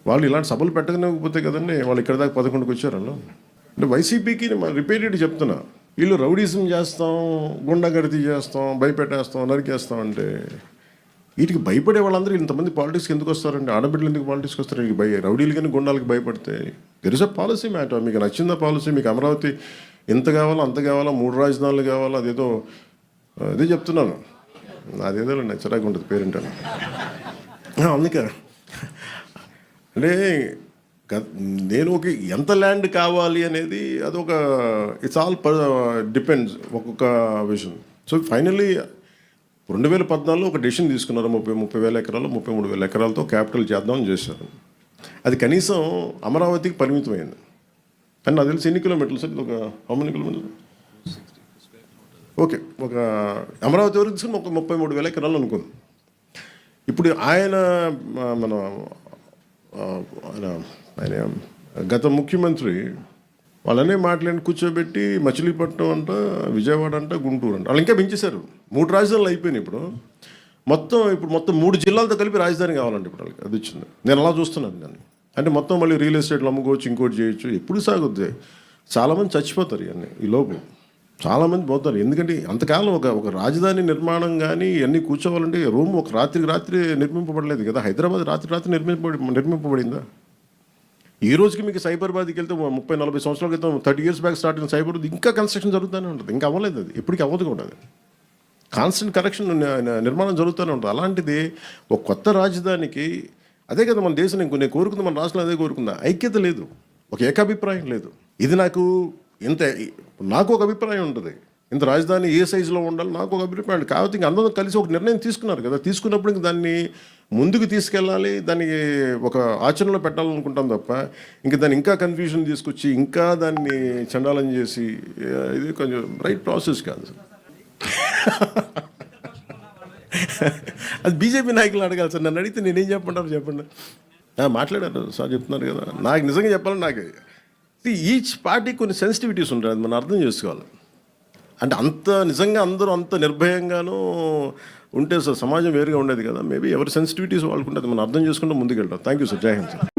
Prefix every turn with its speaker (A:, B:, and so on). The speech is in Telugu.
A: వాళ్ళు ఇలాంటి సభలు పెట్టకపోతే కదండి వాళ్ళు ఇక్కడ దాకా 11కి వచ్చారు వాళ్ళు. అంటే వైసీపీకి రిపీటెడ్ చెప్తున్నా, వీళ్ళు రౌడీజం చేస్తాం, గుండాగర్దీ చేస్తాం, భయపెట్టేస్తాం, నరికేస్తాం అంటే వీటికి భయపడే వాళ్ళందరూ ఇంతమంది పాలిటిక్స్కి ఎందుకు వస్తారండి? ఆడబిడ్డలు ఎందుకు పాలిటిక్స్కి వస్తారు? రౌడీలు కానీ గుండాలకి భయపడితే there is a policy matter. మీకు నచ్చిందా పాలసీ? మీకు అమరావతి ఎంత కావాలో అంత కావాలా, 3 రాజధానులు కావాలా, అదేదో అదే చెప్తున్నాను, అదేదో నచ్చరాగా ఉంటుంది పేరెంట్ అని. అందుకే అంటే నేను ఎంత ల్యాండ్ కావాలి అనేది అదొక ఇట్స్ ఆల్ డిపెండ్స్ ఒక్కొక్క విషయం. సో ఫైనల్లీ 2014లో ఒక డెసిషన్ తీసుకున్నారు, 30,000 ఎకరాలు 33,000 ఎకరాలతో క్యాపిటల్ చేద్దామని చేశారు. అది కనీసం అమరావతికి పరిమితమైంది. కానీ నాకు తెలిసి ఎన్ని కిలోమీటర్లు సార్? ఇది ఒక హౌ మెనీ కిలోమీటర్లు? ఓకే, ఒక అమరావతి వరకు తీసుకుని ఒక 33,000 ఎకరాలు అనుకుంది. ఇప్పుడు ఆయన గత ముఖ్యమంత్రి వాళ్ళనే మాట్లాడి కూర్చోబెట్టి మచిలీపట్నం అంట, విజయవాడ అంట, గుంటూరు అంట, వాళ్ళు ఇంకా పెంచేశారు. 3 రాజధానులు అయిపోయినాయి. ఇప్పుడు మొత్తం 3 జిల్లాలతో కలిపి రాజధాని కావాలంటే ఇప్పుడు వాళ్ళకి అది వచ్చింది. నేను అలా చూస్తున్నాను దాన్ని. అంటే మొత్తం మళ్ళీ రియల్ ఎస్టేట్లు అమ్ముకోవచ్చు, ఇంకోటి చేయొచ్చు. ఎప్పుడు సాగుద్ది? చాలామంది చచ్చిపోతారు ఇవన్నీ ఈ లోపు, చాలామంది పోతారు. ఎందుకంటే అంతకాలం ఒక రాజధాని నిర్మాణం కానీ ఇవన్నీ కూర్చోవాలంటే రూమ్ ఒక రాత్రికి రాత్రి నిర్మింపబడలేదు కదా. హైదరాబాద్ రాత్రి నిర్మింపబడిందా? ఈ రోజుకి మీకు సైబరాబాద్కి వెళ్తే 30-40 సంవత్సరాల క్రితం 30 years బ్యాక్ స్టార్ట్ అయిన సైబరాబాద్ ఇంకా కన్స్ట్రక్షన్ జరుగుతూనే ఉంటుంది. ఇంకా అవ్వలేదు, అది ఎప్పటికీ అవ్వదు కూడా. అది కాన్స్టెంట్ కరెక్షన్ నిర్మాణం జరుగుతూనే ఉంటుంది. అలాంటిది ఒక కొత్త రాజధానికి అదే కదా మన దేశం. నేను కోరుకుంది, మన రాష్ట్రంలో అదే కోరుకుందా. ఐక్యత లేదు, ఒక ఏకాభిప్రాయం లేదు. ఇది నాకు ఒక అభిప్రాయం ఉంటుంది, ఇంత రాజధాని ఏ సైజులో ఉండాలి నాకు ఒక అభిప్రాయం. కాబట్టి ఇంక అందరం కలిసి ఒక నిర్ణయం తీసుకున్నారు కదా. తీసుకున్నప్పుడు ఇంక దాన్ని ముందుకు తీసుకెళ్ళాలి, దానికి ఒక ఆచరణలో పెట్టాలనుకుంటాం తప్ప ఇంక దాన్ని ఇంకా కన్ఫ్యూజన్ తీసుకొచ్చి ఇంకా దాన్ని చండాలం చేసి ఇది కొంచెం రైట్ ప్రాసెస్ కాదు. అది బీజేపీ నాయకులు అడగాలి సార్. నన్ను అడిగితే నేనేం చెప్పంటారు చెప్పండి. మాట్లాడారు సార్, చెప్తున్నారు కదా. నాకు నిజంగా చెప్పాలని నాకు ఈచ్ పార్టీ కొన్ని సెన్సిటివిటీస్ ఉంటాయి, అది మనం అర్థం చేసుకోవాలి. అంటే నిజంగా అందరూ అంత నిర్భయంగానూ ఉంటే సార్ సమాజం వేరుగా ఉండేది కదా. మేబీ ఎవరి సెన్సిటివిటీస్ వాళ్ళకు ఉంటుంది, మనం అర్థం చేసుకుంటే ముందుకు వెళ్తాం. Thank you sir. జై హింద్ సార్.